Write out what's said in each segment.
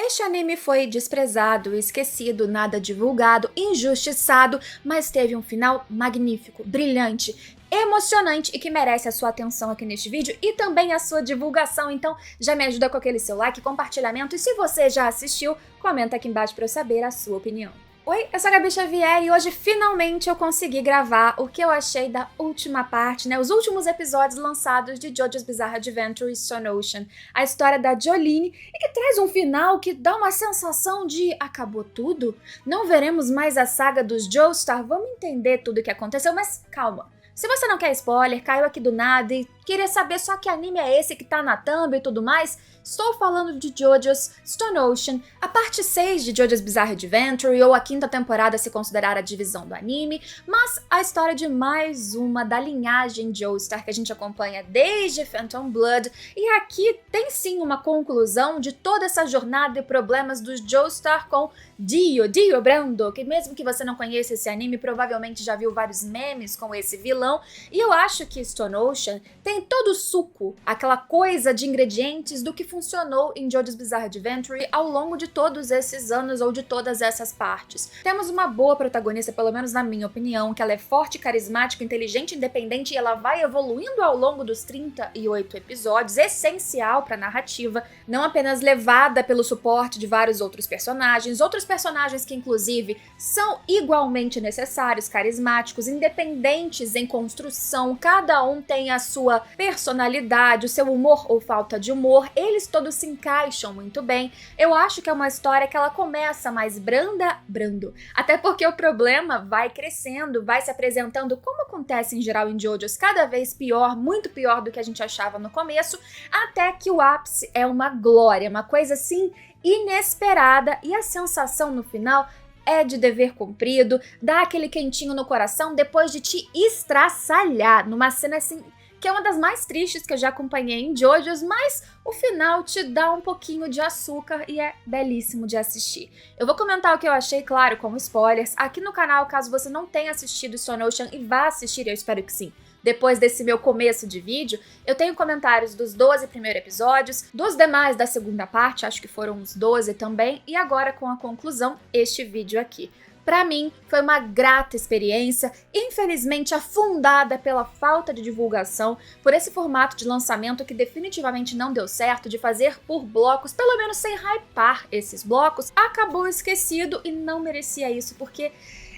Este anime foi desprezado, esquecido, nada divulgado, injustiçado, mas teve um final magnífico, brilhante, emocionante e que merece a sua atenção aqui neste vídeo e também a sua divulgação. Então já me ajuda com aquele seu like, compartilhamento e se você já assistiu, comenta aqui embaixo para eu saber a sua opinião. Oi, eu sou a Gabi Xavier e hoje finalmente eu consegui gravar o que eu achei da última parte, os últimos episódios lançados de JoJo's Bizarre Adventure Stone Ocean, a história da Jolyne, e que traz um final que dá uma sensação de acabou tudo? Não veremos mais a saga dos Joestar? Vamos entender tudo o que aconteceu, mas calma. Se você não quer spoiler, caiu aqui do nada e queria saber só que anime é esse que tá na thumb e tudo mais, estou falando de JoJo's Stone Ocean, a parte 6 de JoJo's Bizarre Adventure, ou a quinta temporada se considerar a divisão do anime, mas a história de mais uma da linhagem Joestar que a gente acompanha desde Phantom Blood, e aqui tem sim uma conclusão de toda essa jornada e problemas dos Joestar com Dio Brando, que mesmo que você não conheça esse anime, provavelmente já viu vários memes com esse vilão, e eu acho que Stone Ocean tem todo o suco, aquela coisa de ingredientes do que funcionou em JoJo's Bizarre Adventure ao longo de todos esses anos ou de todas essas partes. Temos uma boa protagonista, pelo menos na minha opinião, que ela é forte, carismática, inteligente, independente e ela vai evoluindo ao longo dos 38 episódios, essencial para a narrativa, não apenas levada pelo suporte de vários outros personagens que inclusive são igualmente necessários, carismáticos, independentes em construção, cada um tem a sua personalidade, o seu humor ou falta de humor, eles todos se encaixam muito bem. Eu acho que é uma história que ela começa mais brando, até porque o problema vai crescendo, vai se apresentando, como acontece em geral em JoJo's, cada vez pior, muito pior do que a gente achava no começo, até que o ápice é uma glória, uma coisa assim inesperada, e a sensação no final é de dever cumprido, dá aquele quentinho no coração depois de te estraçalhar, numa cena assim que é uma das mais tristes que eu já acompanhei em JoJo's, mas o final te dá um pouquinho de açúcar e é belíssimo de assistir. Eu vou comentar o que eu achei, claro, com spoilers, aqui no canal, caso você não tenha assistido Stone Ocean e vá assistir, eu espero que sim. Depois desse meu começo de vídeo, eu tenho comentários dos 12 primeiros episódios, dos demais da segunda parte, acho que foram uns 12 também, e agora com a conclusão, este vídeo aqui. Pra mim, foi uma grata experiência, infelizmente afundada pela falta de divulgação, por esse formato de lançamento que definitivamente não deu certo, de fazer por blocos, pelo menos sem hypar esses blocos, acabou esquecido e não merecia isso, porque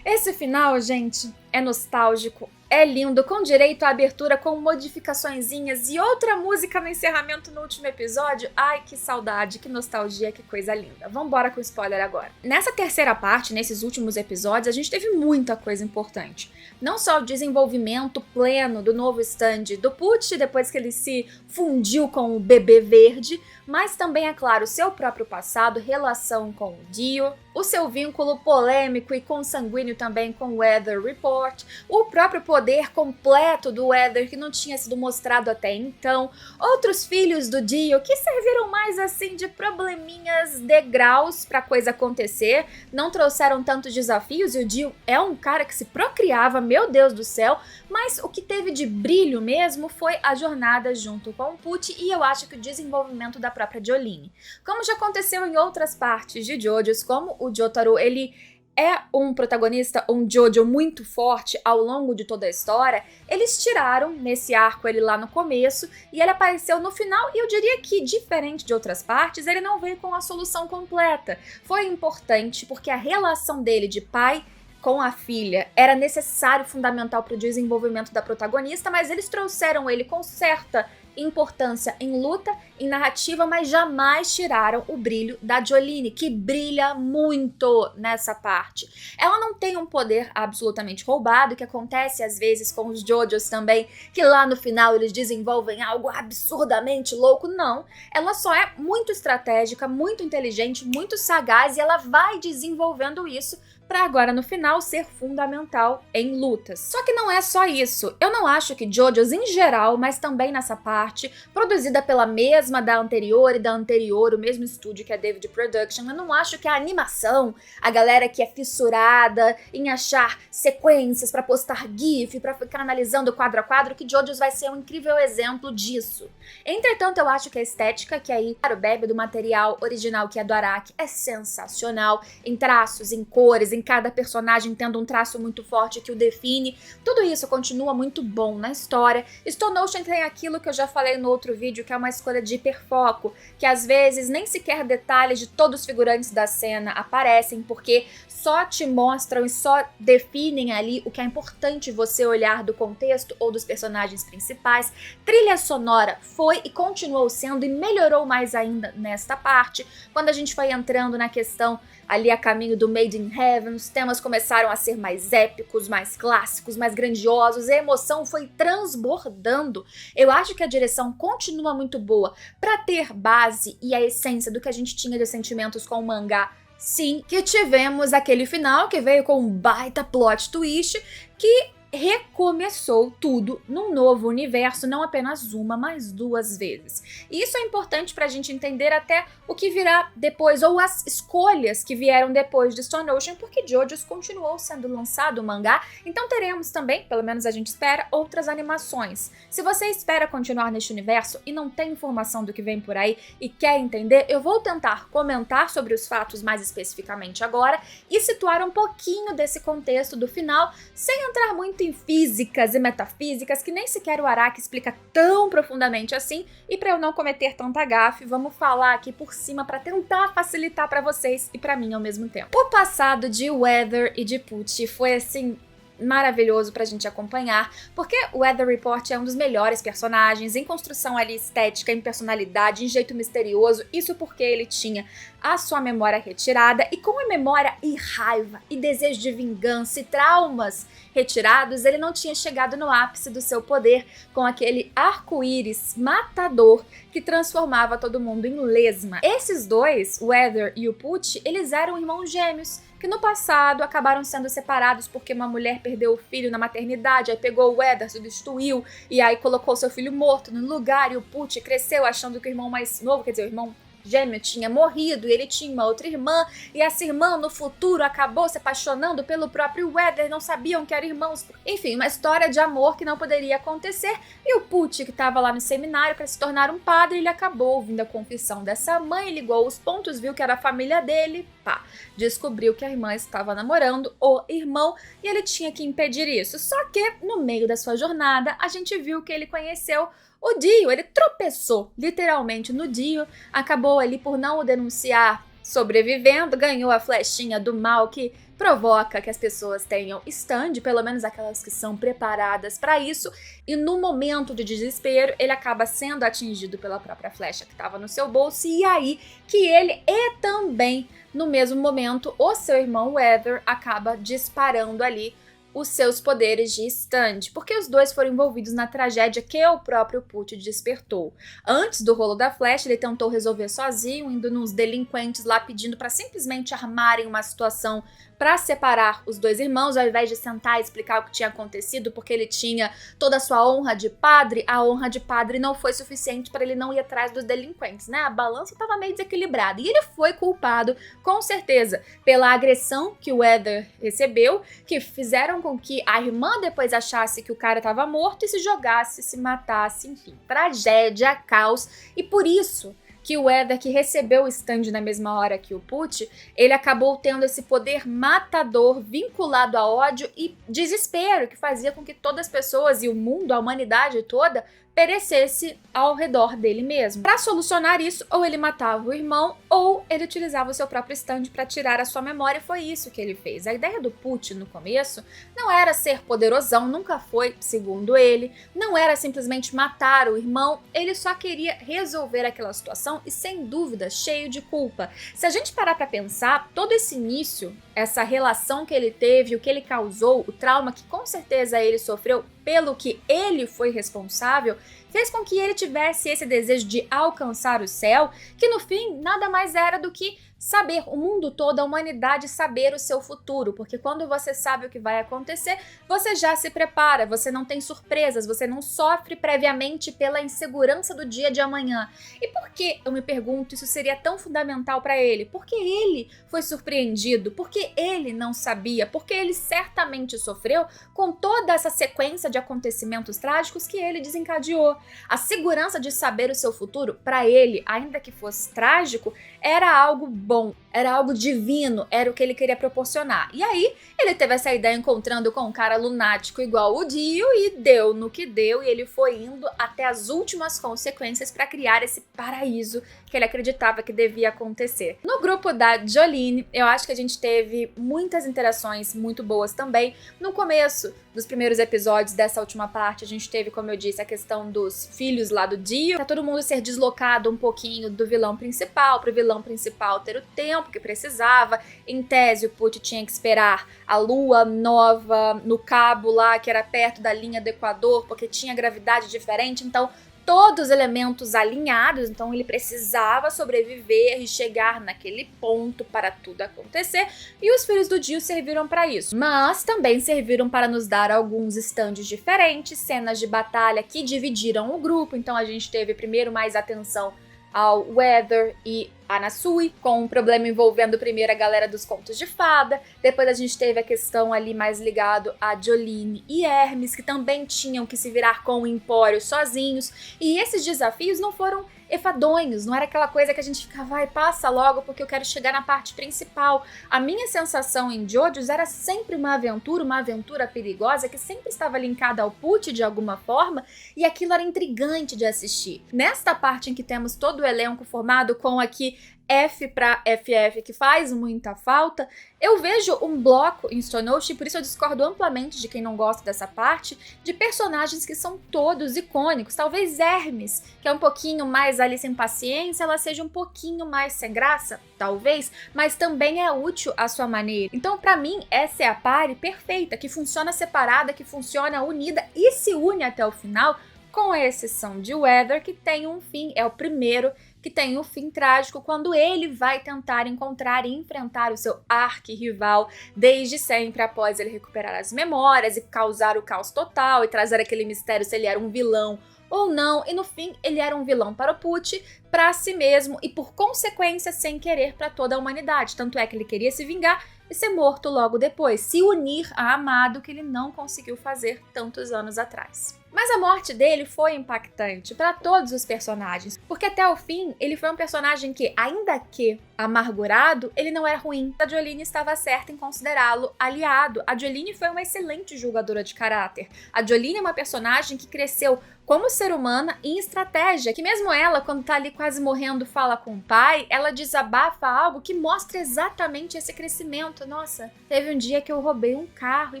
esse final, gente, é nostálgico, é lindo, com direito à abertura com modificaçõezinhas e outra música no encerramento no último episódio. Ai, que saudade, que nostalgia, que coisa linda. Vambora com spoiler agora. Nessa terceira parte, nesses últimos episódios, a gente teve muita coisa importante. Não só o desenvolvimento pleno do novo stand do Pucci, depois que ele se fundiu com o bebê verde, mas também, é claro, seu próprio passado, relação com o Dio, o seu vínculo polêmico e consanguíneo também com o Weather Report, o próprio poder completo do Weather que não tinha sido mostrado até então, outros filhos do Dio que serviram mais assim de probleminhas, degraus pra coisa acontecer, não trouxeram tantos desafios e o Dio é um cara que se procriava, meu Deus do céu, mas o que teve de brilho mesmo foi a jornada junto com o Pucci e eu acho que o desenvolvimento da própria Jolyne. Como já aconteceu em outras partes de JoJo's, como o Jotaro, ele é um protagonista, um Jojo muito forte ao longo de toda a história, eles tiraram nesse arco ele lá no começo e ele apareceu no final e eu diria que, diferente de outras partes, ele não veio com a solução completa. Foi importante porque a relação dele de pai com a filha era necessário, fundamental para o desenvolvimento da protagonista, mas eles trouxeram ele com certa importância em luta, em narrativa, mas jamais tiraram o brilho da Jolyne, que brilha muito nessa parte. Ela não tem um poder absolutamente roubado, que acontece às vezes com os JoJo's também, que lá no final eles desenvolvem algo absurdamente louco, não. Ela só é muito estratégica, muito inteligente, muito sagaz e ela vai desenvolvendo isso para agora no final ser fundamental em lutas. Só que não é só isso. Eu não acho que JoJo's em geral, mas também nessa parte, parte, produzida pela mesma da anterior e da anterior, o mesmo estúdio que a David Production. Eu não acho que a animação, a galera que é fissurada em achar sequências pra postar GIF, pra ficar analisando quadro a quadro, que JoJo's vai ser um incrível exemplo disso. Entretanto, eu acho que a estética, que aí, claro, bebe do material original que é do Araki, é sensacional, em traços, em cores, em cada personagem tendo um traço muito forte que o define. Tudo isso continua muito bom na história. Stone Ocean tem aquilo que eu já falei no outro vídeo, que é uma escolha de hiperfoco, que às vezes nem sequer detalhes de todos os figurantes da cena aparecem, porque só te mostram e só definem ali o que é importante você olhar do contexto ou dos personagens principais. Trilha sonora foi e continuou sendo e melhorou mais ainda nesta parte. Quando a gente foi entrando na questão ali a caminho do Made in Heaven, os temas começaram a ser mais épicos, mais clássicos, mais grandiosos, e a emoção foi transbordando. Eu acho que a direção continua muito boa para ter base e a essência do que a gente tinha de sentimentos com o mangá. Sim, que tivemos aquele final que veio com um baita plot twist que recomeçou tudo num novo universo, não apenas uma, mas duas vezes. E isso é importante pra gente entender até o que virá depois, ou as escolhas que vieram depois de Stone Ocean, porque JoJo's continuou sendo lançado o mangá, então teremos também, pelo menos a gente espera, outras animações. Se você espera continuar neste universo e não tem informação do que vem por aí e quer entender, eu vou tentar comentar sobre os fatos mais especificamente agora e situar um pouquinho desse contexto do final, sem entrar muito em físicas e metafísicas que nem sequer o Araki explica tão profundamente assim, e para eu não cometer tanta gafe, vamos falar aqui por cima para tentar facilitar para vocês e para mim ao mesmo tempo. O passado de Weather e de Pucci foi assim maravilhoso pra gente acompanhar, porque o Weather Report é um dos melhores personagens em construção ali estética, em personalidade, em jeito misterioso, isso porque ele tinha a sua memória retirada, e com a memória e raiva e desejo de vingança e traumas retirados, ele não tinha chegado no ápice do seu poder com aquele arco-íris matador que transformava todo mundo em lesma. Esses dois, o Weather e o Pucci, eles eram irmãos gêmeos, que no passado acabaram sendo separados porque uma mulher perdeu o filho na maternidade, aí pegou o Weather, substituiu, e aí colocou seu filho morto no lugar, e o Pucci cresceu achando que o irmão mais novo, quer dizer, o irmão gêmeo tinha morrido e ele tinha uma outra irmã, e essa irmã no futuro acabou se apaixonando pelo próprio Weather, não sabiam que eram irmãos. Enfim, uma história de amor que não poderia acontecer, e o Pucci, que estava lá no seminário para se tornar um padre, ele acabou ouvindo a confissão dessa mãe, ligou os pontos, viu que era a família dele, pá, descobriu que a irmã estava namorando o irmão e ele tinha que impedir isso. Só que no meio da sua jornada a gente viu que ele conheceu o Dio, ele tropeçou literalmente no Dio, acabou ali por não o denunciar sobrevivendo, ganhou a flechinha do mal que provoca que as pessoas tenham stand, pelo menos aquelas que são preparadas para isso, e no momento de desespero ele acaba sendo atingido pela própria flecha que estava no seu bolso, e aí que ele e também no mesmo momento o seu irmão Weather acaba disparando ali os seus poderes de stand, porque os dois foram envolvidos na tragédia que o próprio Pucci despertou. Antes do rolo da flecha, ele tentou resolver sozinho, indo nos delinquentes lá pedindo para simplesmente armarem uma situação para separar os dois irmãos, ao invés de sentar e explicar o que tinha acontecido, porque ele tinha toda a sua honra de padre, a honra de padre não foi suficiente para ele não ir atrás dos delinquentes, né? A balança estava meio desequilibrada, e ele foi culpado, com certeza, pela agressão que o Weather recebeu, que fizeram com que a irmã depois achasse que o cara estava morto e se jogasse, se matasse, enfim, tragédia, caos, e por isso que o Weather, que recebeu o stand na mesma hora que o Pucci, ele acabou tendo esse poder matador vinculado a ódio e desespero, que fazia com que todas as pessoas e o mundo, a humanidade toda, perecesse ao redor dele mesmo. Para solucionar isso, ou ele matava o irmão, ou ele utilizava o seu próprio stand para tirar a sua memória, e foi isso que ele fez. A ideia do Pucci no começo não era ser poderosão, nunca foi, segundo ele, não era simplesmente matar o irmão, ele só queria resolver aquela situação e, sem dúvida, cheio de culpa. Se a gente parar para pensar, todo esse início, essa relação que ele teve, o que ele causou, o trauma que com certeza ele sofreu pelo que ele foi responsável, fez com que ele tivesse esse desejo de alcançar o céu, que no fim nada mais era do que saber, o mundo todo, a humanidade saber o seu futuro, porque quando você sabe o que vai acontecer, você já se prepara, você não tem surpresas, você não sofre previamente pela insegurança do dia de amanhã. E por que, eu me pergunto, isso seria tão fundamental para ele? Porque ele foi surpreendido, porque ele não sabia, porque ele certamente sofreu com toda essa sequência de acontecimentos trágicos que ele desencadeou. A segurança de saber o seu futuro, para ele, ainda que fosse trágico, era algo bom, era algo divino, era o que ele queria proporcionar. E aí, ele teve essa ideia encontrando com um cara lunático igual o Dio e deu no que deu, e ele foi indo até as últimas consequências para criar esse paraíso que ele acreditava que devia acontecer. No grupo da Jolene, eu acho que a gente teve muitas interações muito boas também. No começo dos primeiros episódios dessa última parte, a gente teve, como eu disse, a questão dos filhos lá do Dio, pra todo mundo ser deslocado um pouquinho do vilão principal, pro vilão principal ter o tempo que precisava. Em tese, o Pucci tinha que esperar a lua nova no cabo lá, que era perto da linha do Equador, porque tinha gravidade diferente, então todos os elementos alinhados, então ele precisava sobreviver e chegar naquele ponto para tudo acontecer, e os filhos do Dio serviram para isso. Mas também serviram para nos dar alguns estandes diferentes, cenas de batalha que dividiram o grupo, então a gente teve primeiro mais atenção ao Weather e a Nasui, com um problema envolvendo primeiro a galera dos contos de fada. Depois a gente teve a questão ali mais ligado a Jolene e Hermes, que também tinham que se virar com o Empório sozinhos. E esses desafios não foram enfadonhos, não era aquela coisa que a gente fica, vai, passa logo porque eu quero chegar na parte principal. A minha sensação em JoJo's era sempre uma aventura perigosa que sempre estava linkada ao Pucci de alguma forma, e aquilo era intrigante de assistir. Nesta parte em que temos todo o elenco formado com aqui F pra FF, que faz muita falta, eu vejo um bloco em Stone Ocean, por isso eu discordo amplamente de quem não gosta dessa parte, de personagens que são todos icônicos. Talvez Hermes, que é um pouquinho mais ali sem paciência, ela seja um pouquinho mais sem graça, talvez, mas também é útil à sua maneira. Então, pra mim, essa é a pare perfeita, que funciona separada, que funciona unida e se une até o final, com exceção de Weather, que tem um fim, é o primeiro que tem um fim trágico quando ele vai tentar encontrar e enfrentar o seu arquirrival desde sempre, após ele recuperar as memórias e causar o caos total e trazer aquele mistério se ele era um vilão ou não, e no fim ele era um vilão para o Pucci, para si mesmo e por consequência sem querer para toda a humanidade, tanto é que ele queria se vingar e ser morto logo depois, se unir a Amado, que ele não conseguiu fazer tantos anos atrás. Mas a morte dele foi impactante para todos os personagens, porque até o fim ele foi um personagem que, ainda que amargurado, ele não era ruim. A Jolene estava certa em considerá-lo aliado. A Jolene foi uma excelente julgadora de caráter. A Jolene é uma personagem que cresceu como ser humana em estratégia, que mesmo ela, quando tá ali quase morrendo, fala com o pai, ela desabafa algo que mostra exatamente esse crescimento. Nossa, teve um dia que eu roubei um carro, e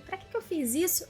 pra que eu fiz isso?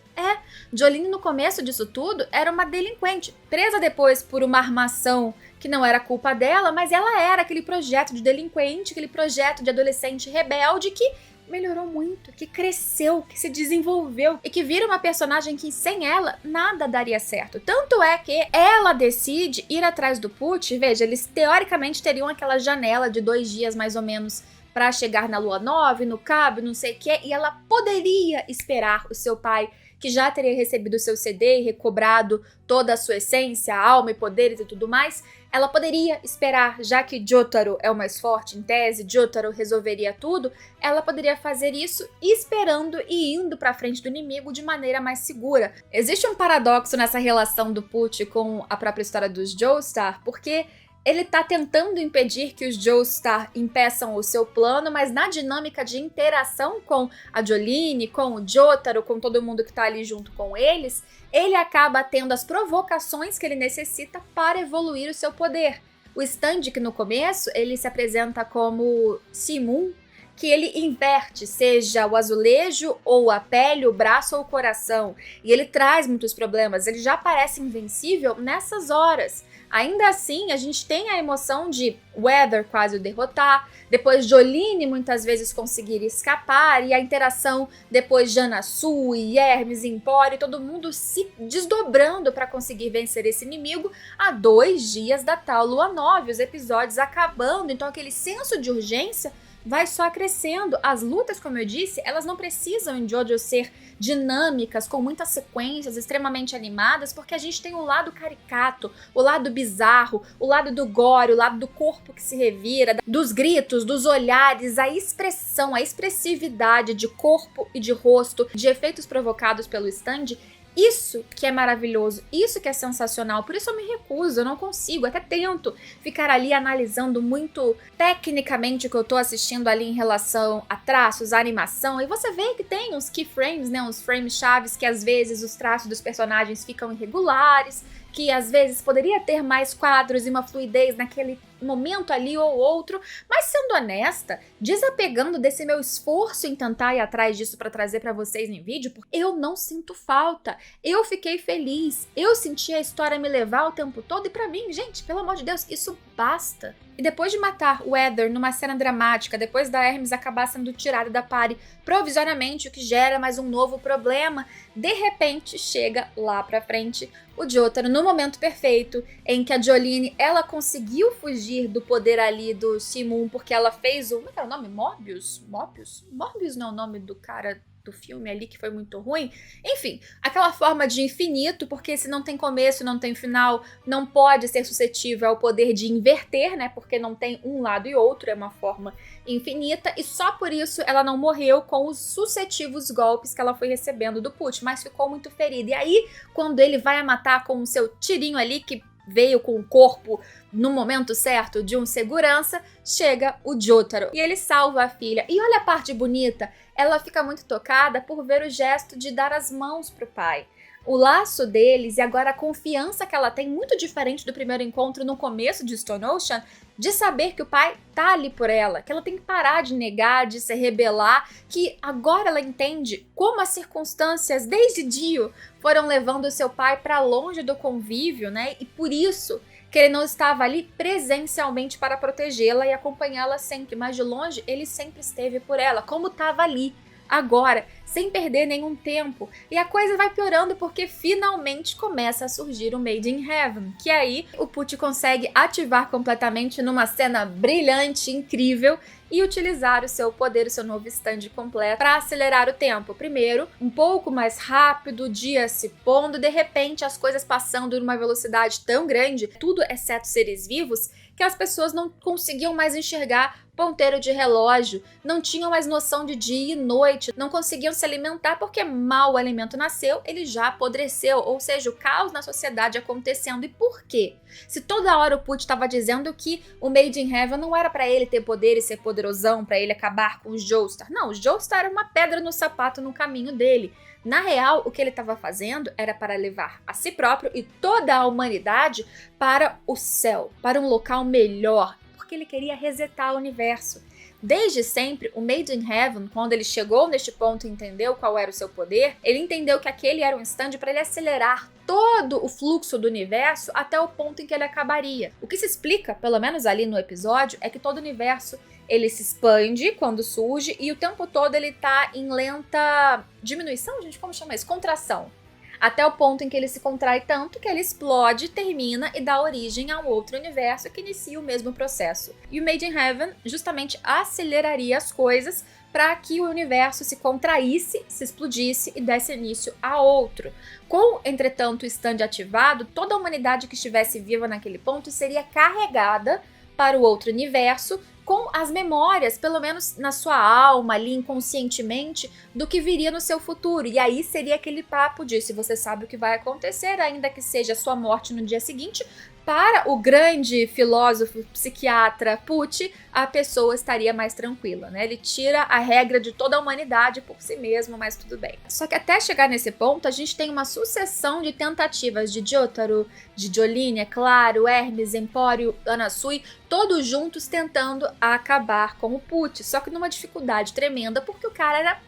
Jolene no começo disso tudo era uma delinquente, presa depois por uma armação que não era culpa dela, mas ela era aquele projeto de delinquente, aquele projeto de adolescente rebelde que melhorou muito, que cresceu, que se desenvolveu e que vira uma personagem que sem ela nada daria certo. Tanto é que ela decide ir atrás do Pucci. Veja, eles teoricamente teriam aquela janela de 2 dias mais ou menos para chegar na lua 9, no cabo, não sei o que, e ela poderia esperar o seu pai, que já teria recebido o seu CD e recobrado toda a sua essência, alma e poderes e tudo mais. Ela poderia esperar, já que Jotaro é o mais forte em tese, Jotaro resolveria tudo, ela poderia fazer isso esperando e indo pra frente do inimigo de maneira mais segura. Existe um paradoxo nessa relação do Pucci com a própria história dos Joestar, porque ele tá tentando impedir que os Joestar impeçam o seu plano, mas na dinâmica de interação com a Jolene, com o Jotaro, com todo mundo que tá ali junto com eles, ele acaba tendo as provocações que ele necessita para evoluir o seu poder. O stand, que no começo ele se apresenta como Simun, que ele inverte, seja o azulejo ou a pele, o braço ou o coração, e ele traz muitos problemas. Ele já parece invencível nessas horas, Ainda assim, a gente tem a emoção de Weather quase o derrotar, depois Jolyne muitas vezes conseguir escapar, e a interação depois de Anasui, Hermes, Empório, todo mundo se desdobrando para conseguir vencer esse inimigo a 2 dias da tal Lua Nova, os episódios acabando, então aquele senso de urgência vai só crescendo. As lutas, como eu disse, elas não precisam em JoJo ser dinâmicas, com muitas sequências extremamente animadas, porque a gente tem o lado caricato, o lado bizarro, o lado do gore, o lado do corpo que se revira, dos gritos, dos olhares, a expressão, a expressividade de corpo e de rosto, de efeitos provocados pelo stand. Isso que é maravilhoso, isso que é sensacional, por isso eu me recuso, eu não consigo, até tento ficar ali analisando muito tecnicamente o que eu tô assistindo ali em relação a traços, a animação, e você vê que tem uns keyframes, né, uns frames chaves que às vezes os traços dos personagens ficam irregulares, que às vezes poderia ter mais quadros e uma fluidez naquele momento ali ou outro, mas sendo honesta, desapegando desse meu esforço em tentar ir atrás disso pra trazer pra vocês em vídeo, porque eu não sinto falta, eu fiquei feliz, eu senti a história me levar o tempo todo e pra mim, gente, pelo amor de Deus, isso basta. E depois de matar o Weather numa cena dramática, depois da Hermes acabar sendo tirada da party provisoriamente, o que gera mais um novo problema, de repente chega lá pra frente o Jotaro no momento perfeito, em que a Jolyne, ela conseguiu fugir do poder ali do Simon, porque ela fez o... Como é que era o nome? Morbius? Morbius não é o nome do cara do filme ali, que foi muito ruim. Enfim, aquela forma de infinito, porque se não tem começo, não tem final, não pode ser suscetível ao poder de inverter, né? Porque não tem um lado e outro, é uma forma infinita, e só por isso ela não morreu com os sucessivos golpes que ela foi recebendo do Pucci, mas ficou muito ferida. E aí, quando ele vai a matar com o seu tirinho ali, que veio com o corpo no momento certo de um segurança, chega o Jotaro e ele salva a filha. E olha a parte bonita, ela fica muito tocada por ver o gesto de dar as mãos pro pai. O laço deles e agora a confiança que ela tem, muito diferente do primeiro encontro no começo de Stone Ocean, de saber que o pai tá ali por ela, que ela tem que parar de negar, de se rebelar, que agora ela entende como as circunstâncias desde Dio foram levando o seu pai para longe do convívio, né? E por isso que ele não estava ali presencialmente para protegê-la e acompanhá-la sempre, mas de longe ele sempre esteve por ela, como estava ali, agora, sem perder nenhum tempo. E a coisa vai piorando porque finalmente começa a surgir o Made in Heaven, que aí o Pucci consegue ativar completamente numa cena brilhante, incrível, e utilizar o seu poder, o seu novo stand completo para acelerar o tempo. Primeiro, um pouco mais rápido, o dia se pondo, de repente as coisas passando numa velocidade tão grande, tudo exceto seres vivos, que as pessoas não conseguiam mais enxergar ponteiro de relógio, não tinham mais noção de dia e noite, não conseguiam se alimentar porque mal o alimento nasceu, ele já apodreceu, ou seja, o caos na sociedade acontecendo. E por quê? Se toda hora o Pucci estava dizendo que o Made in Heaven não era para ele ter poder e ser poderosão, para ele acabar com os Joestar. Não, os Joestar era uma pedra no sapato no caminho dele. Na real, o que ele estava fazendo era para levar a si próprio e toda a humanidade para o céu, para um local melhor, porque ele queria resetar o universo. Desde sempre, o Made in Heaven, quando ele chegou neste ponto e entendeu qual era o seu poder, ele entendeu que aquele era um stand para ele acelerar todo o fluxo do universo até o ponto em que ele acabaria. O que se explica, pelo menos ali no episódio, é que todo o universo ele se expande quando surge e o tempo todo ele tá em lenta diminuição, gente, como chama isso? Contração. Até o ponto em que ele se contrai tanto que ele explode, termina e dá origem a um outro universo que inicia o mesmo processo. E o Made in Heaven justamente aceleraria as coisas para que o universo se contraísse, se explodisse e desse início a outro. Com, entretanto, o stand ativado, toda a humanidade que estivesse viva naquele ponto seria carregada para o outro universo, com as memórias, pelo menos na sua alma, ali inconscientemente, do que viria no seu futuro. E aí seria aquele papo de se você sabe o que vai acontecer, ainda que seja sua morte no dia seguinte, para o grande filósofo, psiquiatra Pucci, a pessoa estaria mais tranquila, né? Ele tira a regra de toda a humanidade por si mesmo, mas tudo bem. Só que até chegar nesse ponto, a gente tem uma sucessão de tentativas de Jotaro, de Jolyne, é claro, Hermes, Empório, Anasui, todos juntos tentando acabar com o Pucci, só que numa dificuldade tremenda, porque o cara era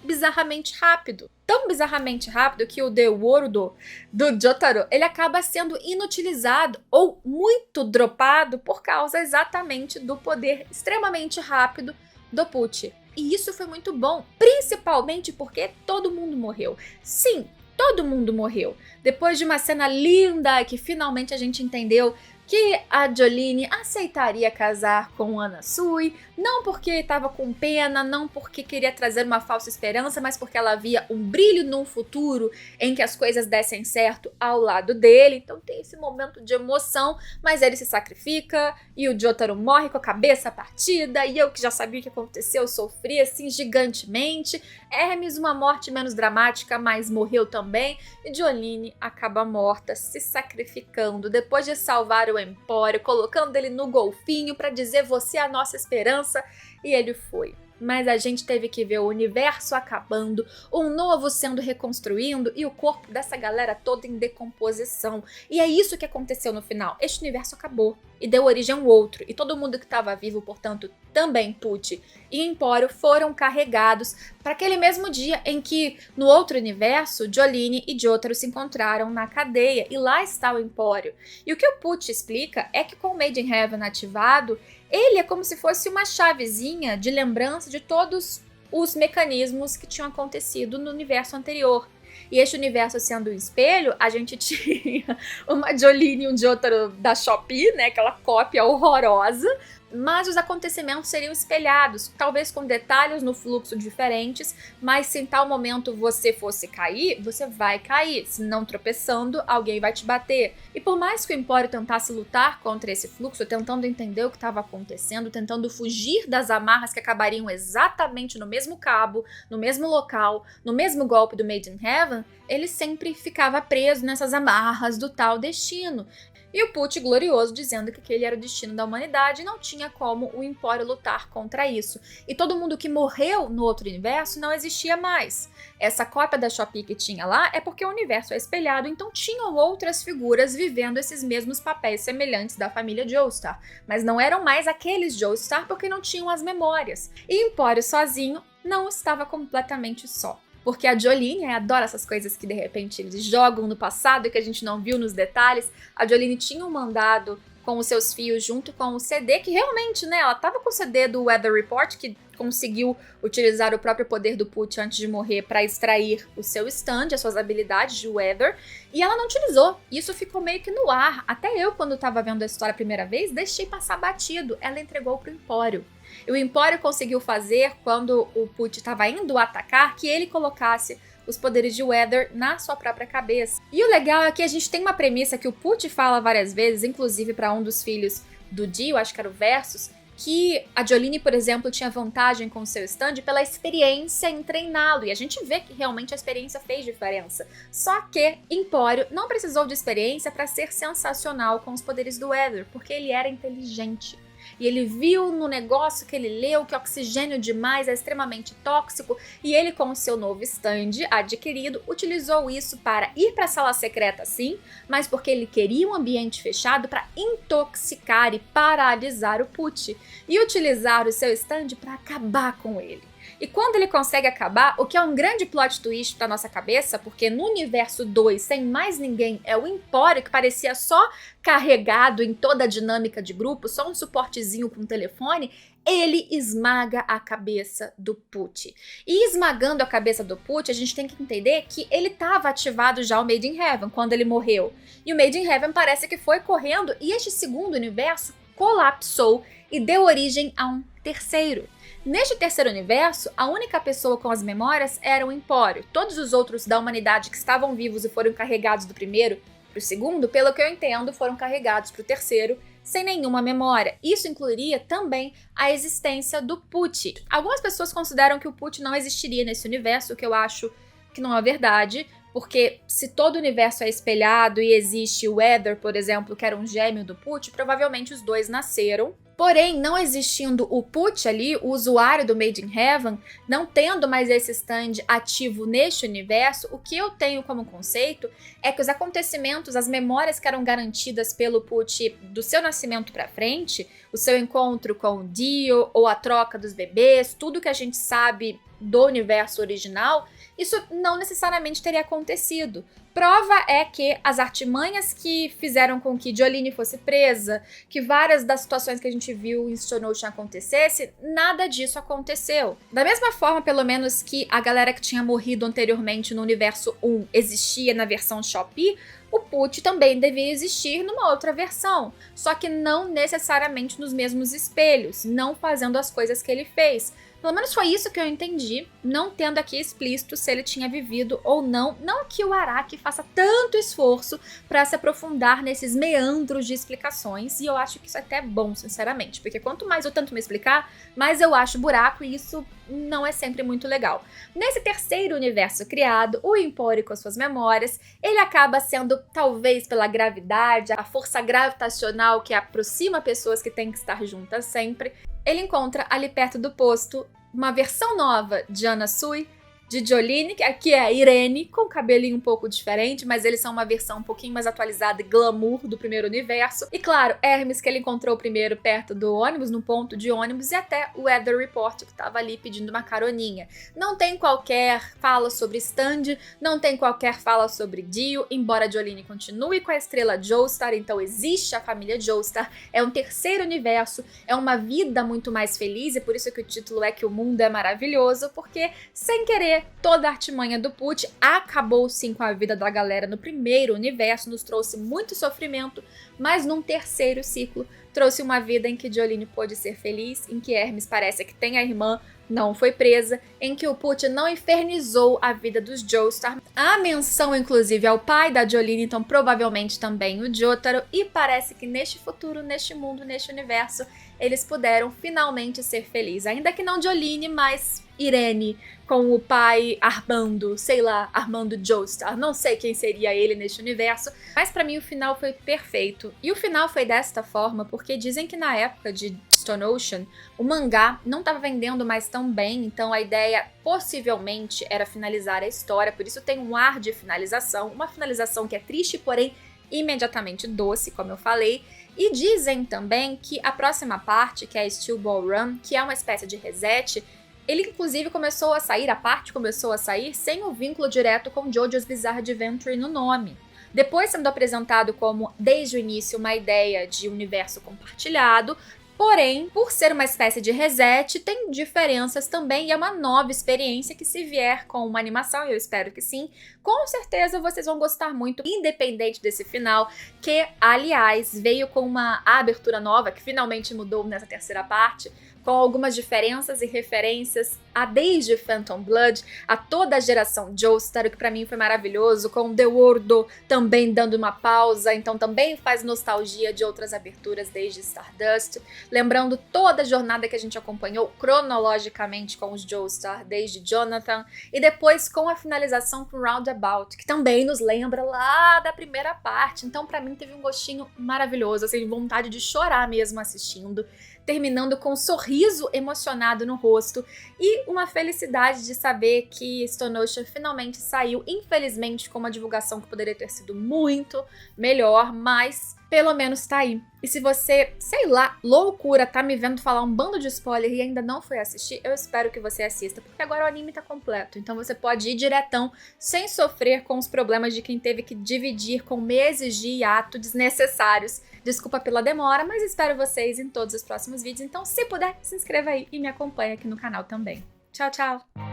bizarramente rápido. Tão bizarramente rápido que o Dewordo do Jotaro, ele acaba sendo inutilizado ou muito dropado por causa exatamente do poder extremamente rápido do Pucci. E isso foi muito bom, principalmente porque todo mundo morreu. Sim, todo mundo morreu. Depois de uma cena linda que finalmente a gente entendeu que a Jolyne aceitaria casar com Anasui, não porque estava com pena, não porque queria trazer uma falsa esperança, mas porque ela via um brilho num futuro em que as coisas dessem certo ao lado dele. Então tem esse momento de emoção, mas ele se sacrifica e o Jotaro morre com a cabeça partida, e eu que já sabia o que aconteceu, sofri assim gigantemente. Hermes, uma morte menos dramática, mas morreu também, e Jolyne acaba morta, se sacrificando, depois de salvar o Empório, colocando ele no golfinho para dizer você é a nossa esperança, e ele foi. Mas a gente teve que ver o universo acabando, um novo sendo reconstruindo e o corpo dessa galera toda em decomposição. E é isso que aconteceu no final. Este universo acabou e deu origem a um outro. E todo mundo que estava vivo, portanto, também Pucci e Empório, foram carregados para aquele mesmo dia em que, no outro universo, Jolyne e Jotaro se encontraram na cadeia. E lá está o Empório. E o que o Pucci explica é que com o Made in Heaven ativado, ele é como se fosse uma chavezinha de lembrança de todos os mecanismos que tinham acontecido no universo anterior. E este universo sendo um espelho, a gente tinha uma Jolyne e um Jotaro da Shopee, né, aquela cópia horrorosa, mas os acontecimentos seriam espelhados, talvez com detalhes no fluxo diferentes, mas se em tal momento você fosse cair, você vai cair, se não tropeçando, alguém vai te bater. E por mais que o Empório tentasse lutar contra esse fluxo, tentando entender o que estava acontecendo, tentando fugir das amarras que acabariam exatamente no mesmo cabo, no mesmo local, no mesmo golpe do Made in Heaven, ele sempre ficava preso nessas amarras do tal destino. E o Pucci glorioso dizendo que aquele era o destino da humanidade e não tinha como o Empório lutar contra isso. E todo mundo que morreu no outro universo não existia mais. Essa cópia da Shopee que tinha lá é porque o universo é espelhado, então tinham outras figuras vivendo esses mesmos papéis semelhantes da família Joestar. Mas não eram mais aqueles Joestar porque não tinham as memórias. E Empório sozinho não estava completamente só. Porque a Jolyne adora essas coisas que de repente eles jogam no passado e que a gente não viu nos detalhes. A Jolyne tinha um mandado com os seus fios junto com o CD, que realmente, né, ela tava com o CD do Weather Report, que conseguiu utilizar o próprio poder do Pucci antes de morrer para extrair o seu stand, as suas habilidades de Weather, e ela não utilizou. Isso ficou meio que no ar. Até eu, quando tava vendo a história a primeira vez, deixei passar batido. Ela entregou pro Empório. E o Empório conseguiu fazer, quando o Pucci estava indo atacar, que ele colocasse os poderes de Weather na sua própria cabeça. E o legal é que a gente tem uma premissa que o Pucci fala várias vezes, inclusive para um dos filhos do Dio, acho que era o Versus, que a Jolyne, por exemplo, tinha vantagem com o seu stand pela experiência em treiná-lo. E a gente vê que realmente a experiência fez diferença. Só que Empório não precisou de experiência para ser sensacional com os poderes do Weather, porque ele era inteligente. E ele viu no negócio que ele leu que oxigênio demais é extremamente tóxico, e ele, com o seu novo stand adquirido, utilizou isso para ir para a sala secreta sim, mas porque ele queria um ambiente fechado para intoxicar e paralisar o Pucci, e utilizar o seu stand para acabar com ele. E quando ele consegue acabar, o que é um grande plot twist pra nossa cabeça, porque no universo 2, sem mais ninguém, é o Empório que parecia só carregado em toda a dinâmica de grupo, só um suportezinho com telefone, ele esmaga a cabeça do Pucci. E esmagando a cabeça do Pucci, a gente tem que entender que ele estava ativado já o Made in Heaven quando ele morreu. E o Made in Heaven parece que foi correndo, e este segundo universo colapsou e deu origem a um terceiro. Neste terceiro universo, a única pessoa com as memórias era o Empório. Todos os outros da humanidade que estavam vivos e foram carregados do primeiro para o segundo, pelo que eu entendo, foram carregados para o terceiro sem nenhuma memória. Isso incluiria também a existência do Pucci. Algumas pessoas consideram que o Pucci não existiria nesse universo, o que eu acho que não é verdade, porque se todo o universo é espelhado e existe o Weather, por exemplo, que era um gêmeo do Pucci, provavelmente os dois nasceram. Porém, não existindo o Pucci ali, o usuário do Made in Heaven, não tendo mais esse stand ativo neste universo, o que eu tenho como conceito é que os acontecimentos, as memórias que eram garantidas pelo Pucci do seu nascimento pra frente, o seu encontro com o Dio ou a troca dos bebês, tudo que a gente sabe do universo original, isso não necessariamente teria acontecido. Prova é que as artimanhas que fizeram com que Jolene fosse presa, que várias das situações que a gente viu em Stone Ocean acontecesse, nada disso aconteceu. Da mesma forma, pelo menos, que a galera que tinha morrido anteriormente no universo 1 existia na versão Shopee, o Pucci também devia existir numa outra versão, só que não necessariamente nos mesmos espelhos, não fazendo as coisas que ele fez. Pelo menos foi isso que eu entendi, não tendo aqui explícito se ele tinha vivido ou não. Não que o Araki faça tanto esforço para se aprofundar nesses meandros de explicações, e eu acho que isso até é bom, sinceramente, porque quanto mais eu tento me explicar, mais eu acho buraco, e isso não é sempre muito legal. Nesse terceiro universo criado, o Empori com as suas memórias, ele acaba sendo, talvez pela gravidade, a força gravitacional que aproxima pessoas que têm que estar juntas sempre, ele encontra ali perto do posto uma versão nova de Anasui, de Jolene, que aqui é a Irene, com cabelinho um pouco diferente, mas eles são uma versão um pouquinho mais atualizada e glamour do primeiro universo. E claro, Hermes, que ele encontrou primeiro perto do ônibus, no ponto de ônibus, e até o Weather Report, que estava ali pedindo uma caroninha. Não tem qualquer fala sobre stand, não tem qualquer fala sobre Dio, embora Jolene continue com a estrela Joestar, então existe a família Joestar, é um terceiro universo, é uma vida muito mais feliz, e por isso que o título é que o mundo é maravilhoso, porque, sem querer, toda a artimanha do Pucci acabou sim com a vida da galera no primeiro universo, nos trouxe muito sofrimento, mas num terceiro ciclo trouxe uma vida em que Jolene pôde ser feliz, em que Hermes parece que tem a irmã, não foi presa, em que o Pucci não infernizou a vida dos Joestar. A menção, inclusive, ao pai da Jolene, então provavelmente também o Jotaro, e parece que neste futuro, neste mundo, neste universo, eles puderam finalmente ser felizes. Ainda que não Jolene, mas Irene, com o pai Armando, sei lá, Armando Joestar, não sei quem seria ele neste universo, mas pra mim o final foi perfeito. E o final foi desta forma porque dizem que na época de Stone Ocean, o mangá não estava vendendo mais tão bem, então a ideia possivelmente era finalizar a história, por isso tem um ar de finalização, uma finalização que é triste, porém imediatamente doce, como eu falei. E dizem também que a próxima parte, que é Steel Ball Run, que é uma espécie de reset, ele inclusive começou a sair, a parte começou a sair sem o vínculo direto com JoJo's Bizarre Adventure no nome. Depois sendo apresentado como, desde o início, uma ideia de universo compartilhado, porém, por ser uma espécie de reset, tem diferenças também e é uma nova experiência que, se vier com uma animação, eu espero que sim, com certeza vocês vão gostar muito, independente desse final, que, aliás, veio com uma abertura nova, que finalmente mudou nessa terceira parte, com algumas diferenças e referências a desde Phantom Blood, a toda a geração Joestar, que pra mim foi maravilhoso, com The World também dando uma pausa, então também faz nostalgia de outras aberturas desde Stardust, lembrando toda a jornada que a gente acompanhou cronologicamente com os Joestar, desde Jonathan, e depois com a finalização com Roundabout, que também nos lembra lá da primeira parte, então pra mim teve um gostinho maravilhoso, assim, vontade de chorar mesmo assistindo, terminando com um sorriso emocionado no rosto e uma felicidade de saber que Stone Ocean finalmente saiu, infelizmente com uma divulgação que poderia ter sido muito melhor, mas pelo menos tá aí. E se você, sei lá, loucura, tá me vendo falar um bando de spoiler e ainda não foi assistir, eu espero que você assista, porque agora o anime tá completo, então você pode ir diretão, sem sofrer com os problemas de quem teve que dividir com meses de hiato desnecessários. Desculpa pela demora, mas espero vocês em todos os próximos vídeos, então se puder, se inscreva aí e me acompanhe aqui no canal também. Tchau, tchau!